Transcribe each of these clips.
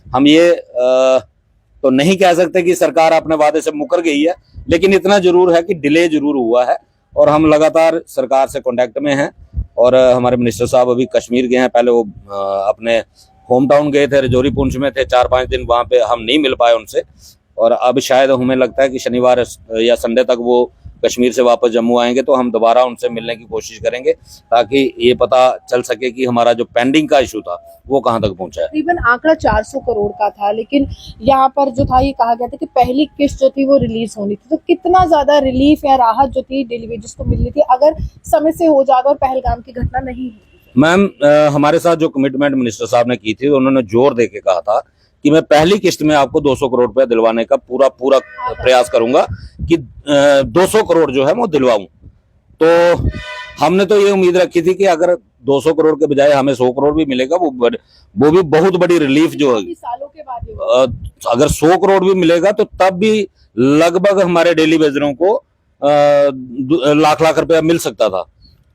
हम ये तो नहीं कह सकते कि सरकार अपने वादे से मुकर गई है, लेकिन इतना जरूर है कि डिले जरूर हुआ है और हम लगातार सरकार से कांटेक्ट में हैं। और हमारे मिनिस्टर साहब अभी कश्मीर गए हैं, पहले वो अपने होम टाउन गए थे, रजौरी पुंछ में थे 4-5 दिन, वहां पे हम नहीं मिल पाए उनसे। और अब शायद हमें लगता है कि शनिवार या संडे तक वो कश्मीर से वापस जम्मू आएंगे, तो हम दोबारा उनसे मिलने की कोशिश करेंगे ताकि ये पता चल सके कि हमारा जो पेंडिंग का इशू था वो कहां तक पहुंचा है। तकरीबन आंकड़ा 400 करोड़ का था, लेकिन यहाँ पर जो था ये कहा गया था कि पहली किस्त जो थी वो रिलीज होनी थी। तो कितना ज्यादा रिलीफ या राहत जो थी डेली वेजेस को मिलनी थी अगर समय से हो जाता और पहलगाम की घटना नहीं हुई? मैम, हमारे साथ जो कमिटमेंट मिनिस्टर साहब ने की थी, उन्होंने जोर दे के कहा था कि मैं पहली किस्त में आपको 200 करोड़ रुपया दिलवाने का पूरा प्रयास करूंगा कि 200 करोड़ जो है वो दिलवाऊं। तो हमने तो ये उम्मीद रखी थी कि अगर 200 करोड़ के बजाय हमें 100 करोड़ भी मिलेगा, वो भी बहुत बड़ी रिलीफ जो है। सालों के बाद अगर 100 करोड़ भी मिलेगा तो तब भी लगभग हमारे डेली वेजरों को लाख लाख रुपया मिल सकता था।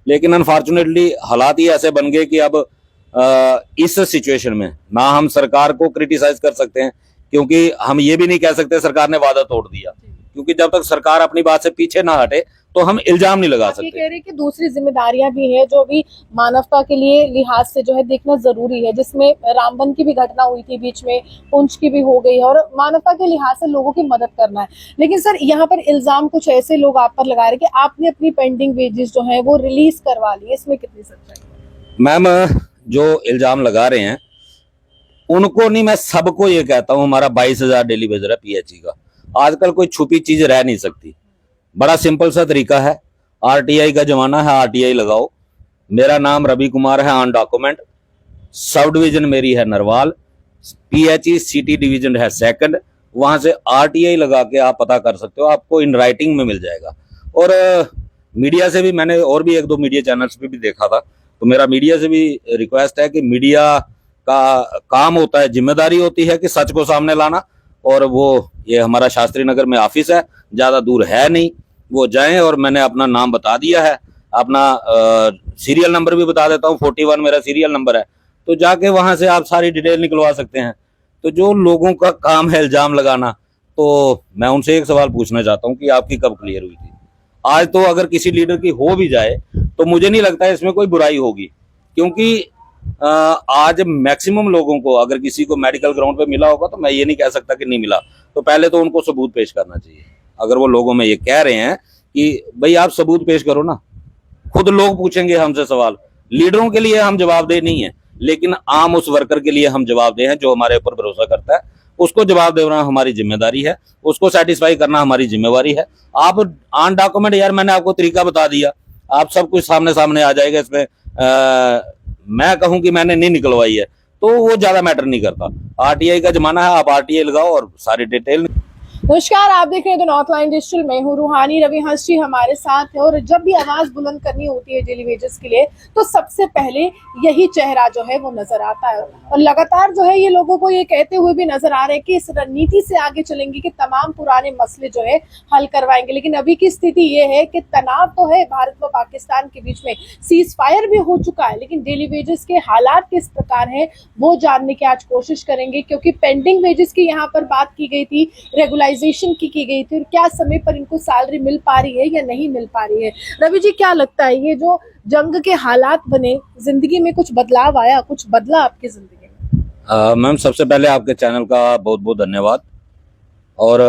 लेकिन अनफॉर्चुनेटली हालात ही ऐसे बन गए कि अब इस सिचुएशन में ना हम सरकार को क्रिटिसाइज कर सकते हैं, क्योंकि हम ये भी नहीं कह सकते सरकार ने वादा तोड़ दिया, क्योंकि जब तक सरकार अपनी बात से पीछे ना हटे तो हम इल्जाम नहीं लगा सकते। कह रहे कि दूसरी जिम्मेदारियां भी हैं जो भी मानवता के लिए लिहाज से जो है देखना जरूरी है, जिसमें रामबन की भी घटना हुई थी बीच में, पुंछ की भी हो गई है, और मानवता के लिहाज से लोगों की मदद करना है। लेकिन सर यहाँ पर इल्जाम कुछ ऐसे लोग आप पर लगा रहे कि आपने अपनी पेंडिंग वेजेस जो है वो रिलीज करवा ली, इसमें कितनी सच्चाई? मैम, जो इल्जाम लगा रहे हैं उनको नहीं, मैं सबको ये कहता हूँ, हमारा 22,000 डेली वेजर है पीएचई का। आजकल कोई छुपी चीज रह नहीं सकती। बड़ा सिंपल सा तरीका है, आरटीआई का जमाना है, आरटीआई लगाओ। मेरा नाम रवि कुमार है ऑन डॉक्यूमेंट, सब डिवीजन मेरी है नरवाल, पीएचई सिटी डिवीजन है सेकंड। वहां से आरटीआई लगा के आप पता कर सकते हो, आपको इन राइटिंग में मिल जाएगा। और मीडिया से भी मैंने और भी 1-2 मीडिया चैनल्स पे भी देखा था, तो मेरा मीडिया से भी रिक्वेस्ट है कि मीडिया का काम होता है, जिम्मेदारी होती है कि सच को सामने लाना। और वो ये हमारा शास्त्री नगर में ऑफिस है, ज्यादा दूर है नहीं, वो जाएं। और मैंने अपना नाम बता दिया है, अपना सीरियल नंबर भी बता देता हूँ, 41 मेरा सीरियल नंबर है, तो जाके वहां से आप सारी डिटेल निकलवा सकते हैं। तो जो लोगों का काम है इल्जाम लगाना, तो मैं उनसे एक सवाल पूछना चाहता हूँ कि आपकी कब क्लियर हुई थी? आज तो अगर किसी लीडर की हो भी जाए तो मुझे नहीं लगता है इसमें कोई बुराई होगी, क्योंकि आज मैक्सिमम लोगों को अगर किसी को मेडिकल ग्राउंड पे मिला होगा तो मैं ये नहीं कह सकता कि नहीं मिला, तो पहले तो उनको सबूत पेश करना चाहिए। अगर वो लोगों में ये कह रहे हैं कि भाई आप सबूत पेश करो ना, खुद लोग पूछेंगे हमसे सवाल। लीडरों के लिए हम जवाबदेह नहीं है, लेकिन आम उस वर्कर के लिए हम जवाबदेह हैं जो हमारे ऊपर भरोसा करता है। उसको जवाब देना हमारी जिम्मेदारी है, उसको सेटिस्फाई करना हमारी जिम्मेवारी है। आप ऑन डॉक्यूमेंट, यार मैंने आपको तरीका बता दिया, आप सब कुछ सामने आ जाएगा। इसमें मैं कहूं कि मैंने नहीं निकलवाई है तो वो ज्यादा मैटर नहीं करता। आरटीआई का जमाना है, आप आरटीआई लगाओ और सारी डिटेल। नमस्कार, आप देख रहे हैं द नॉर्थ लाइन डिजिटल। मैं हूं रूहानी, रवि हंस जी हमारे साथ है। और जब भी आवाज बुलंद करनी होती है डेली वेजेस के लिए तो सबसे पहले यही चेहरा जो है वो नजर आता है। और लगातार जो है ये लोगों को ये कहते हुए भी नजर आ रहे हैं कि इस रणनीति से आगे चलेंगे कि तमाम पुराने मसले जो है हल करवाएंगे। लेकिन अभी की स्थिति ये है कि तनाव तो है भारत व पाकिस्तान के बीच में, सीज फायर भी हो चुका है, लेकिन डेली वेजेस के हालात किस प्रकार है वो जानने की आज कोशिश करेंगे। क्योंकि पेंडिंग वेजेस की यहाँ पर बात की गई थी, रेगुलाइजेशन की गई थी, और क्या समय पर इनको सैलरी मिल पा रही है या नहीं मिल पा रही है। रवि जी, क्या लगता है ये जो जंग के हालात बने, जिंदगी में कुछ बदलाव आया, कुछ बदला आपकी जिंदगी में? मैम, सबसे पहले आपके चैनल का बहुत बहुत धन्यवाद। और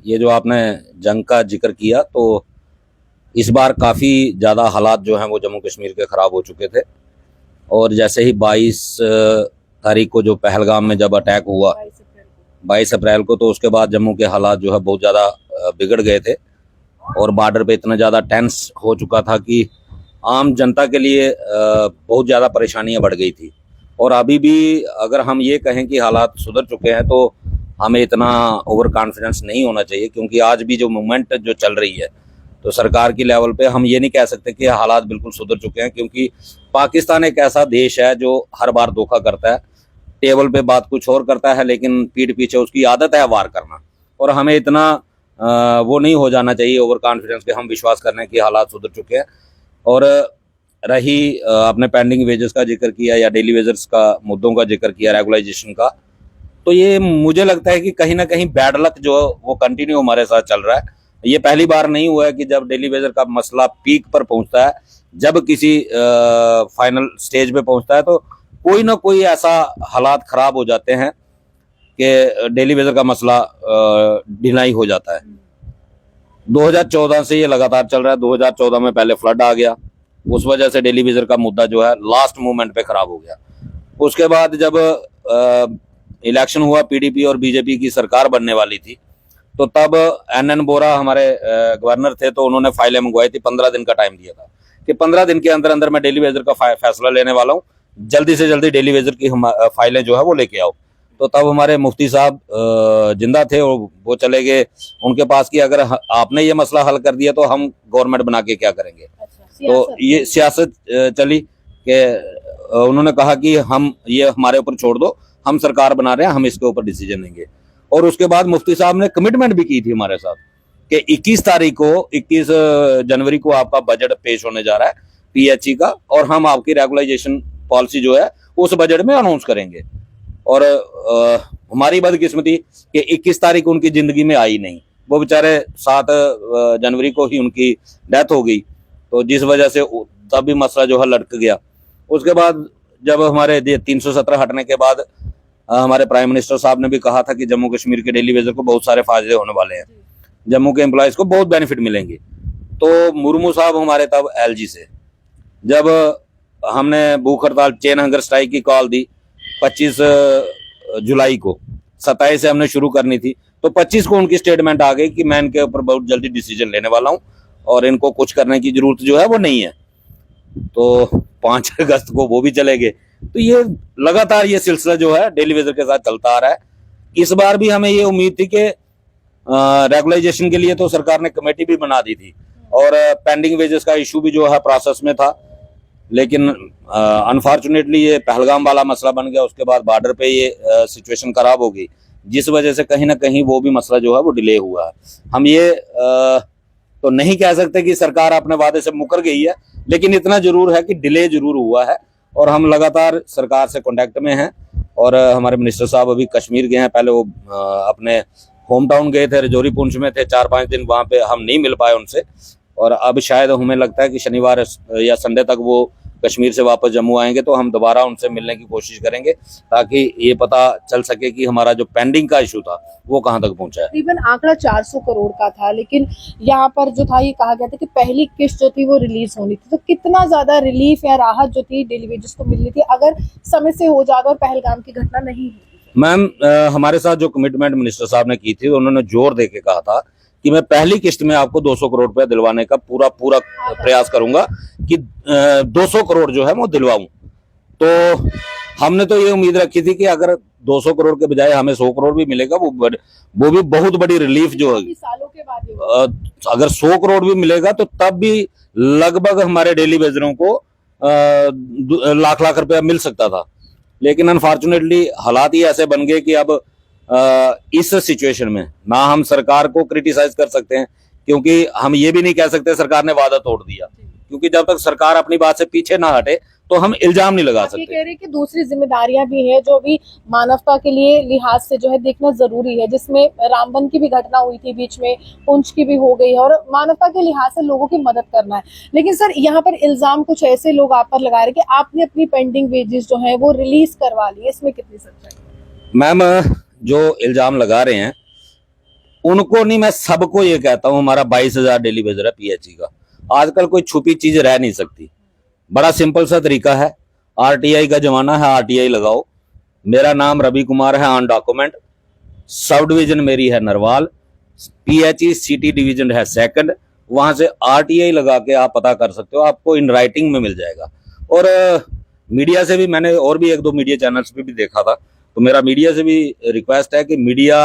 ये जो आपने जंग का जिक्र किया, तो इस बार काफ़ी ज़्यादा हालात जो हैं वो जम्मू कश्मीर के ख़राब हो चुके थे। और जैसे ही 22 तारीख को जो पहलगाम में जब अटैक हुआ 22 अप्रैल को, तो उसके बाद जम्मू के हालात जो है बहुत ज़्यादा बिगड़ गए थे। और बॉर्डर पे इतना ज़्यादा टेंस हो चुका था कि आम जनता के लिए बहुत ज़्यादा परेशानियां बढ़ गई थी। और अभी भी अगर हम ये कहें कि हालात सुधर चुके हैं तो हमें इतना ओवर कॉन्फिडेंस नहीं होना चाहिए, क्योंकि आज भी जो मूवमेंट जो चल रही है तो सरकार की लेवल पे हम ये नहीं कह सकते कि हालात बिल्कुल सुधर चुके हैं, क्योंकि पाकिस्तान एक ऐसा देश है जो हर बार धोखा करता है। टेबल पे बात कुछ और करता है, लेकिन पीठ पीछे उसकी आदत है वार करना। और हमें इतना वो नहीं हो जाना चाहिए ओवर कॉन्फिडेंस के हम विश्वास करने की हालात सुधर चुके हैं। और रही आपने पेंडिंग वेजेस का जिक्र किया या डेली वेजर्स का मुद्दों का जिक्र किया, रेगुलाइजेशन का, तो ये मुझे लगता है कि कहीं ना कहीं बैड लक जो वो कंटिन्यू हमारे साथ चल रहा है। ये पहली बार नहीं हुआ है कि जब डेली वेजर का मसला पीक पर पहुंचता है, जब किसी फाइनल स्टेज पे पहुंचता है, तो कोई ना कोई ऐसा हालात खराब हो जाते हैं कि डेली वेजर का मसला ढिलाई हो जाता है। 2014 से ये लगातार चल रहा है। 2014 में पहले फ्लड आ गया, उस वजह से डेली वेजर का मुद्दा जो है लास्ट मोमेंट पे खराब हो गया। उसके बाद जब इलेक्शन हुआ, पीडीपी और बीजेपी की सरकार बनने वाली थी, तो तब एनएन बोरा हमारे गवर्नर थे, तो उन्होंने फाइलें मंगवाई थी। 15 दिन का टाइम दिया था कि 15 दिन के अंदर अंदर मैं डेली वेजर का फैसला लेने वाला हूँ, जल्दी से जल्दी डेली वेजर की फाइलें जो है वो लेके आओ। तो तब हमारे मुफ्ती साहब जिंदा थे और वो चले गए उनके पास कि अगर आपने ये मसला हल कर दिया तो हम गवर्नमेंट बना के क्या करेंगे। तो ये सियासत चली कि उन्होंने कहा कि हम ये हमारे ऊपर छोड़ दो, हम सरकार बना रहे हैं, हम इसके ऊपर डिसीजन लेंगे। और उसके बाद मुफ्ती साहब ने कमिटमेंट भी की थी हमारे साथ कि 21 जनवरी को आपका बजट पेश होने जा रहा है पीएचई का, और हम आपकी रेगुलाइजेशन पॉलिसी जो है उस बजट में अनाउंस करेंगे। और हमारी बदकिस्मती कि 21 तारीख उनकी जिंदगी में आई नहीं, वो बेचारे 7 जनवरी को ही उनकी डेथ हो गई, तो जिस वजह से तब भी मसला जो है लटक गया। उसके बाद जब हमारे 317 हटने के बाद हमारे प्राइम मिनिस्टर साहब ने भी कहा था कि जम्मू कश्मीर के डेली वेजर को बहुत सारे फायदे होने वाले हैं, जम्मू के एम्प्लॉयज को बहुत बेनिफिट मिलेंगे। तो मुर्मू साहब हमारे तब एलजी से, जब हमने भूख हड़ताल चेन हंगर स्ट्राइक की कॉल दी 25 जुलाई को, 27 से हमने शुरू करनी थी, तो 25 को उनकी स्टेटमेंट आ गई कि मैं इनके ऊपर बहुत जल्दी डिसीजन लेने वाला हूं और इनको कुछ करने की जरूरत जो है वो नहीं है। तो 5 अगस्त को वो भी चले गए। तो ये लगातार ये सिलसिला जो है डेली वेजर के साथ चलता आ रहा है। इस बार भी हमें ये उम्मीद थी कि रेगुलाइजेशन के लिए तो सरकार ने कमेटी भी बना दी थी और पेंडिंग वेजेस का इशू भी जो है प्रोसेस में था, लेकिन अनफॉर्चुनेटली ये पहलगाम वाला मसला बन गया। उसके बाद बॉर्डर पे ये सिचुएशन खराब हो गई, जिस वजह से कहीं ना कहीं वो भी मसला जो है वो डिले हुआ है। हम ये तो नहीं कह सकते कि सरकार अपने वादे से मुकर गई है, लेकिन इतना जरूर है कि डिले जरूर हुआ है और हम लगातार सरकार से कांटेक्ट में हैं। और हमारे मिनिस्टर साहब अभी कश्मीर गए हैं, पहले वो अपने होम टाउन गए थे, रजौरी पुंछ में थे 4-5 दिन, वहां पे हम नहीं मिल पाए उनसे, और अब शायद हमें लगता है कि शनिवार या संडे तक वो कश्मीर से वापस जम्मू आएंगे, तो हम दोबारा उनसे मिलने की कोशिश करेंगे ताकि ये पता चल सके कि हमारा जो पेंडिंग का इशू था वो कहां तक पहुंचा है। तकरीबन आंकड़ा 400 करोड़ का था, लेकिन यहाँ पर जो था ये कहा गया था कि पहली किस्त जो थी वो रिलीज होनी थी। तो कितना ज्यादा रिलीफ या राहत जो थी डेली वेजेस को मिलनी थी अगर समय से हो जाता और पहलगाम की घटना नहीं हुई? मैम, हमारे साथ जो कमिटमेंट मिनिस्टर साहब ने की थी, उन्होंने जोर दे के कहा था कि मैं पहली किस्त में आपको 200 करोड़ रुपया दिलवाने का पूरा प्रयास करूंगा कि 200 करोड़ जो है वो दिलवाऊं। तो हमने तो ये उम्मीद रखी थी कि अगर 200 करोड़ के बजाय हमें 100 करोड़ भी मिलेगा, वो भी बहुत बड़ी रिलीफ जो है। सालों के बाद अगर 100 करोड़ भी मिलेगा तो तब भी लगभग हमारे डेली वेजरों को लाख रुपया मिल सकता था। लेकिन अनफॉर्चुनेटली हालात ही ऐसे बन गए कि अब इस सिचुएशन में ना हम सरकार को क्रिटिसाइज कर सकते हैं, क्योंकि हम ये भी नहीं कह सकते सरकार ने वादा तोड़ दिया, क्योंकि जब तक सरकार अपनी बात से पीछे ना हटे तो हम इल्जाम नहीं लगा सकते। कह रहे हैं कि दूसरी जिम्मेदारियां भी हैं जो भी मानवता के लिए लिहाज से जो है देखना जरूरी है, जिसमें रामबन की भी घटना हुई थी बीच में, पुंछ की भी हो गई है, और मानवता के लिहाज से लोगों की मदद करना है। लेकिन सर यहाँ पर इल्जाम कुछ ऐसे लोग आप पर लगा रहे हैं कि आपने अपनी पेंडिंग वेजेस जो है वो रिलीज करवा ली, इसमें कितनी सच्चाई? मैम, जो इल्जाम लगा रहे हैं उनको नहीं, मैं सबको ये कहता हूँ, हमारा 22,000 डेली वेजर है पीएचई का। आजकल कोई छुपी चीज रह नहीं सकती। बड़ा सिंपल सा तरीका है, आरटीआई का जमाना है, आरटीआई लगाओ। मेरा नाम रवि कुमार है ऑन डॉक्यूमेंट, सब डिवीजन मेरी है नरवाल, पीएचई सिटी डिवीजन है 2nd, वहां से आरटीआई लगा के आप पता कर सकते हो, आपको इन राइटिंग में मिल जाएगा। और मीडिया से भी मैंने और भी 1-2 मीडिया चैनल्स पे भी देखा था, तो मेरा मीडिया से भी रिक्वेस्ट है कि मीडिया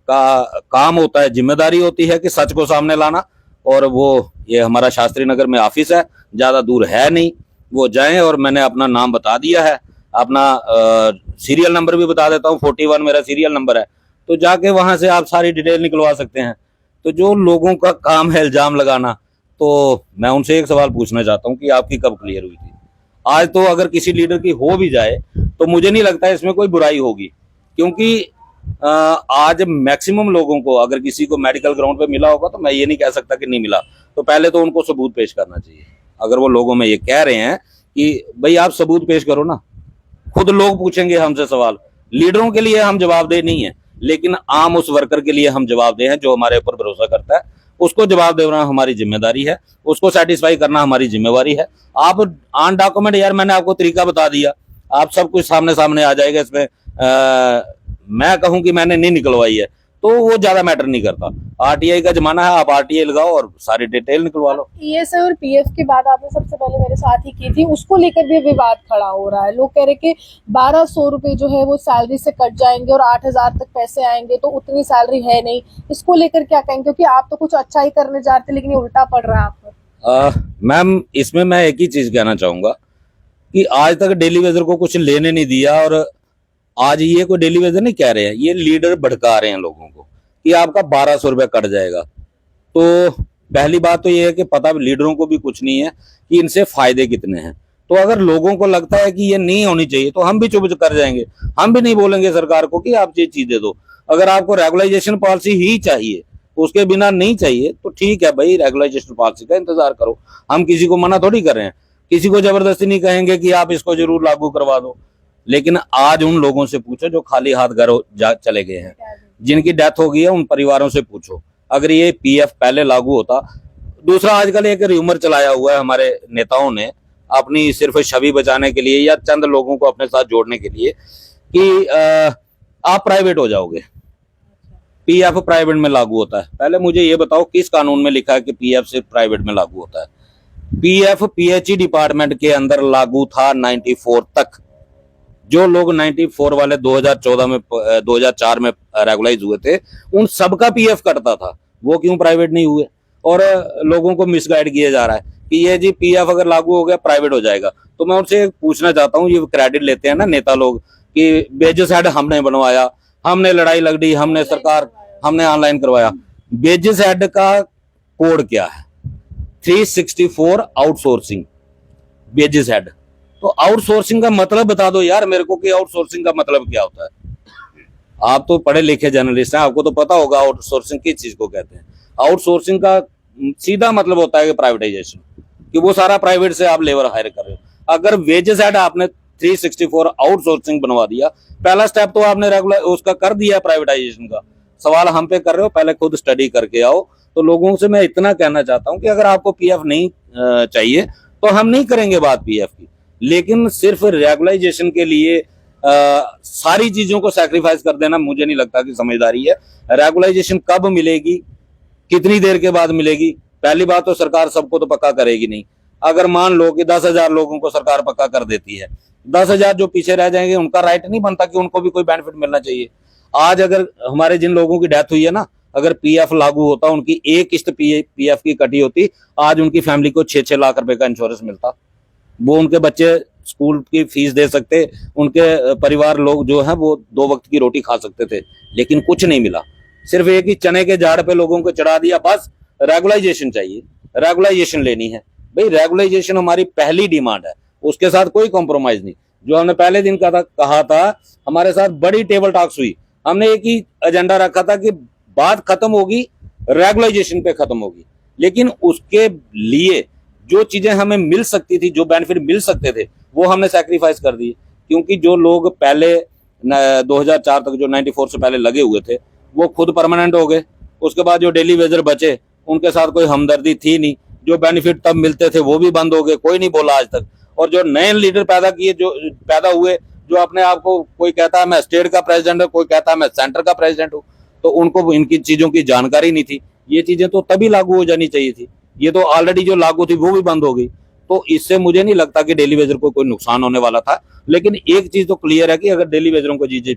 का काम होता है, जिम्मेदारी होती है कि सच को सामने लाना। और वो ये हमारा शास्त्री नगर में ऑफिस है, ज्यादा दूर है नहीं, वो जाएं। और मैंने अपना नाम बता दिया है, अपना सीरियल नंबर भी बता देता हूँ, 41 मेरा सीरियल नंबर है, तो जाके वहां से आप सारी डिटेल निकलवा सकते हैं। तो जो लोगों का काम है इल्जाम लगाना, तो मैं उनसे एक सवाल पूछना चाहता हूँ कि आपकी कब क्लियर हुई थी? आज तो अगर किसी लीडर की हो भी जाए तो मुझे नहीं लगता इसमें कोई बुराई होगी, क्योंकि आज मैक्सिमम लोगों को अगर किसी को मेडिकल ग्राउंड पे मिला होगा तो मैं ये नहीं कह सकता कि नहीं मिला, तो पहले तो उनको सबूत पेश करना चाहिए। अगर वो लोगों में ये कह रहे हैं कि भाई आप सबूत पेश करो ना, खुद लोग पूछेंगे हमसे सवाल। लीडरों के लिए हम जवाबदेह नहीं है, लेकिन आम उस वर्कर के लिए हम जवाबदेह हैं जो हमारे ऊपर भरोसा करता है। उसको जवाब देना हमारी जिम्मेदारी है, उसको सेटिस्फाई करना हमारी जिम्मेवारी है। आप ऑन डॉक्यूमेंट, यार मैंने आपको तरीका बता दिया, आप सब कुछ सामने सामने आ जाएगा। इसमें मैं कहूं कि मैंने नहीं निकलवाई है तो वो ज्यादा मैटर नहीं करता। आरटीआई का जमाना है, आप आरटीआई लगाओ और सारी डिटेल निकलवा लो। ईएसआई और पीएफ की बात आपने सबसे पहले मेरे साथ ही की थी, उसको लेकर भी विवाद खड़ा हो रहा है। लोग कह रहे कि 1200 रुपए जो है वो सैलरी से कट जाएंगे और 8000 तक पैसे आएंगे, तो उतनी सैलरी है नहीं। इसको लेकर क्या कहेंगे, क्योंकि आप तो कुछ अच्छा ही करने जा रहे थे लेकिन ये उल्टा पड़ रहा है आप पर। मैम, इसमें मैं एक ही चीज कहना चाहूंगा कि आज तक डेली वेजर को कुछ लेने नहीं दिया, और आज ये कोई डेली वेजर नहीं कह रहे हैं, ये लीडर भड़का रहे हैं लोगों को कि आपका 1200 रुपया कट जाएगा। तो पहली बात तो ये है कि पता लीडरों को भी कुछ नहीं है कि इनसे फायदे कितने हैं। तो अगर लोगों को लगता है कि ये नहीं होनी चाहिए तो हम भी चुप कर जाएंगे, हम भी नहीं बोलेंगे सरकार को कि आप ये चीज दे दो। अगर आपको रेगुलाइजेशन पॉलिसी ही चाहिए, उसके बिना नहीं चाहिए, तो ठीक है भाई, रेगुलाइजेशन पॉलिसी का इंतजार करो। हम किसी को मना थोड़ी कर रहे हैं, किसी को जबरदस्ती नहीं कहेंगे कि आप इसको जरूर लागू करवा दो। लेकिन आज उन लोगों से पूछो जो खाली हाथ घर चले गए हैं, जिनकी डेथ हो गई है, उन परिवारों से पूछो अगर ये पीएफ पहले लागू होता। दूसरा, आजकल एक र्यूमर चलाया हुआ है हमारे नेताओं ने अपनी सिर्फ छवि बचाने के लिए या चंद लोगों को अपने साथ जोड़ने के लिए कि आप प्राइवेट हो जाओगे, पीएफ प्राइवेट में लागू होता है। पहले मुझे ये बताओ किस कानून में लिखा है कि पीएफ सिर्फ प्राइवेट में लागू होता है? पीएफ पीएचई डिपार्टमेंट के अंदर लागू था 94 तक। जो लोग 94 वाले 2004 में रेगुलाइज हुए थे, उन सबका पीएफ कटता था। वो क्यों प्राइवेट नहीं हुए? और लोगों को मिसगाइड किया जा रहा है कि ये जी पीएफ अगर लागू हो गया प्राइवेट हो जाएगा। तो मैं उनसे पूछना चाहता हूँ, ये क्रेडिट लेते हैं ना नेता लोग कि बेजस हेड हमने बनवाया, हमने लड़ाई लड़ी, हमने सरकार, हमने ऑनलाइन करवाया। बेजस हेड का कोड क्या है? 364 आउटसोर्सिंग बेजस हेड। तो आउटसोर्सिंग का मतलब बता दो यार मेरे को कि आउटसोर्सिंग का मतलब क्या होता है। आप तो पढ़े लिखे जर्नलिस्ट हैं, आपको तो पता होगा आउटसोर्सिंग किस चीज को कहते हैं। आउटसोर्सिंग का सीधा मतलब होता है कि प्राइवेटाइजेशन, कि वो सारा प्राइवेट से आप लेबर हायर कर रहे हो। अगर वेजेस हेड आपने 364 आउटसोर्सिंग बनवा दिया, पहला स्टेप तो आपने रेगुलर उसका कर दिया प्राइवेटाइजेशन का। सवाल हम पे कर रहे हो, पहले खुद स्टडी करके आओ। तो लोगों से मैं इतना कहना चाहता हूं कि अगर आपको पीएफ नहीं चाहिए तो हम नहीं करेंगे बात पीएफ की, लेकिन सिर्फ रेगुलाइजेशन के लिए सारी चीजों को सैक्रिफाइस कर देना मुझे नहीं लगता कि समझदारी है। रेगुलाइजेशन कब मिलेगी, कितनी देर के बाद मिलेगी? पहली बात तो सरकार सबको तो पक्का करेगी नहीं। अगर मान लो कि 10,000 लोगों को सरकार पक्का कर देती है, 10,000 जो पीछे रह जाएंगे उनका राइट नहीं बनता कि उनको भी कोई बेनिफिट मिलना चाहिए? आज अगर हमारे जिन लोगों की डेथ हुई है ना, अगर पीएफ लागू होता, उनकी एक किस्त पीएफ की कटी होती, आज उनकी फैमिली को 6-6 लाख रुपए का इंश्योरेंस मिलता। वो उनके बच्चे स्कूल की फीस दे सकते, उनके परिवार लोग जो है वो 2 वक्त की रोटी खा सकते थे। लेकिन कुछ नहीं मिला, सिर्फ एक ही चने के झाड़ पे लोगों को चढ़ा दिया। बस रेगुलाइजेशन चाहिए, रेगुलाइजेशन लेनी है भाई। रेगुलाइजेशन हमारी पहली डिमांड है, उसके साथ कोई कॉम्प्रोमाइज नहीं। जो हमने पहले दिन कहा था, हमारे साथ बड़ी टेबल टॉक्स हुई। हमने एक ही एजेंडा रखा था कि बात खत्म होगी, रेगुलाइजेशन पे खत्म होगी, लेकिन उसके लिए जो चीजें हमें मिल सकती थी, जो बेनिफिट मिल सकते थे, वो हमने सैक्रिफाइस कर दिए। क्योंकि जो लोग पहले 2004 तक जो 94 से पहले लगे हुए थे, वो खुद परमानेंट हो गए। उसके बाद जो डेली वेजर बचे, उनके साथ कोई हमदर्दी थी नहीं। जो बेनिफिट तब मिलते थे वो भी बंद हो गए, कोई नहीं बोला आज तक। और जो नए लीडर पैदा हुए, जो अपने आप को, कोई कहता है मैं स्टेट का प्रेसिडेंट हूँ, कोई कहता है मैं सेंटर का प्रेसिडेंट हूँ, तो उनको इनकी चीजों की जानकारी नहीं थी। ये चीजें तो तभी लागू हो जानी चाहिए थी, ये तो ऑलरेडी जो लागू थी वो भी बंद हो गई। तो इससे मुझे नहीं लगता कि डेली वेजर को कोई नुकसान होने वाला था। लेकिन एक चीज तो क्लियर है कि अगर डेली वेजरों को चीजें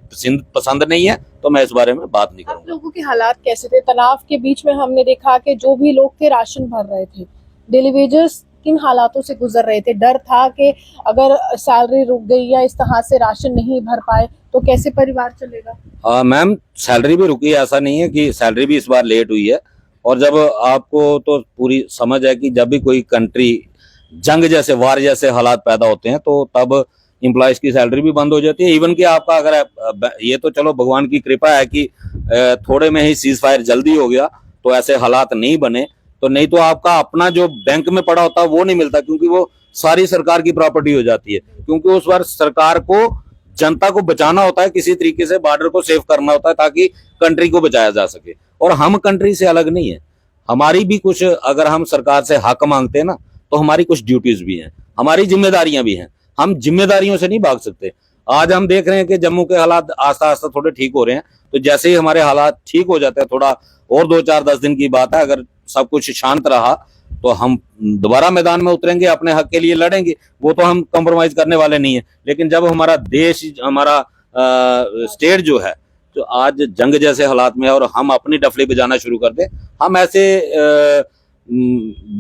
पसंद नहीं है तो मैं इस बारे में बात नहीं करूंगा। आप लोगों के हालात कैसे थे? तनाव के बीच में हमने देखा कि जो भी लोग थे राशन भर रहे थे। डेली वेजर्स किन हालातों से गुजर रहे थे? डर था कि अगर सैलरी रुक गई या इस तरह से राशन नहीं भर पाए तो कैसे परिवार चलेगा? मैम, सैलरी भी रुकी है, ऐसा नहीं है कि सैलरी भी इस बार लेट हुई है। और जब आपको तो पूरी समझ है कि जब भी कोई कंट्री जंग जैसे, वार जैसे हालात पैदा होते हैं, तो तब एम्प्लॉयज की सैलरी भी बंद हो जाती है। इवन कि आपका अगर ये तो चलो भगवान की कृपा है कि थोड़े में ही सीज फायर जल्दी हो गया तो ऐसे हालात नहीं बने, तो नहीं तो आपका अपना जो बैंक में पड़ा होता है वो नहीं मिलता, क्योंकि वो सारी सरकार की प्रॉपर्टी हो जाती है। क्योंकि उस बार सरकार को जनता को बचाना होता है, किसी तरीके से बॉर्डर को सेव करना होता है ताकि कंट्री को बचाया जा सके। और हम कंट्री से अलग नहीं है, हमारी भी कुछ, अगर हम सरकार से हक मांगते हैं ना तो हमारी कुछ ड्यूटीज भी हैं, हमारी जिम्मेदारियां भी हैं। हम जिम्मेदारियों से नहीं भाग सकते। आज हम देख रहे हैं कि जम्मू के हालात आस्ता आस्ता थोड़े ठीक हो रहे हैं, तो जैसे ही हमारे हालात ठीक हो जाते हैं, थोड़ा और 2-4-10 दिन की बात है, अगर सब कुछ शांत रहा तो हम दोबारा मैदान में उतरेंगे, अपने हक के लिए लड़ेंगे। वो तो हम कॉम्प्रोमाइज करने वाले नहीं है। लेकिन जब हमारा देश, हमारा स्टेट जो है जो आज जंग जैसे हालात में है और हम अपनी डफली बजाना शुरू कर दे, हम ऐसे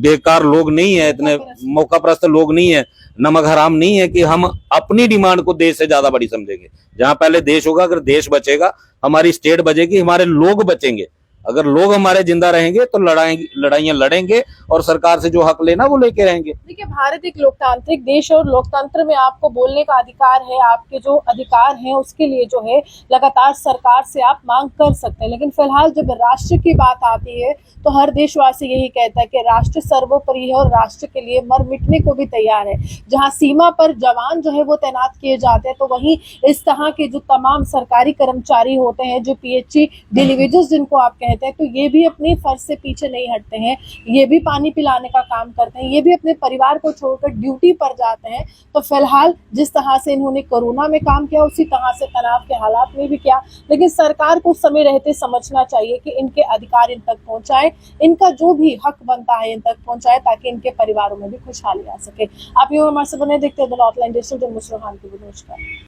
बेकार लोग नहीं है, इतने मौकाप्रस्त लोग नहीं है, नमक हराम नहीं है कि हम अपनी डिमांड को देश से ज्यादा बड़ी समझेंगे। जहां पहले देश होगा, अगर देश बचेगा, हमारी स्टेट बचेगी, हमारे लोग बचेंगे। अगर लोग हमारे जिंदा रहेंगे तो लड़ाइयां लड़ेंगे और सरकार से जो हक लेना वो लेके रहेंगे। देखिए, भारत एक लोकतांत्रिक देश है और लोकतंत्र में आपको बोलने का अधिकार है। आपके जो अधिकार हैं उसके लिए जो है लगातार सरकार से आप मांग कर सकते हैं। लेकिन फिलहाल जब राष्ट्र की बात आती है तो हर देशवासी यही कहता है कि राष्ट्र सर्वोपरि है और राष्ट्र के लिए मर मिटने को भी तैयार है। जहां सीमा पर जवान जो है वो तैनात किए जाते हैं, तो वहीं इस तरह के जो तमाम सरकारी कर्मचारी होते हैं, जो PHC डेली वेजेस जिनको आप कहते हैं, तो ये भी अपने फर्ज से पीछे नहीं हटते हैं। ये भी पानी पिलाने का काम करते हैं, ये भी अपने परिवार को छोड़कर ड्यूटी पर जाते हैं। तो फिलहाल जिस तरह से इन्होंने कोरोना में काम किया, उसी तरह से तनाव के हालात में भी किया। लेकिन सरकार को समय रहते समझना चाहिए कि इनके अधिकार इन तक पहुंचाए, इनका जो भी हक बनता है इन तक पहुंचाए, ताकि इनके परिवारों में भी खुशहाली आ सके। आप यूं हमारे से बने देखते हैं द नॉर्थ लाइन डिजिटल, जो मुसलमान की विनोद का।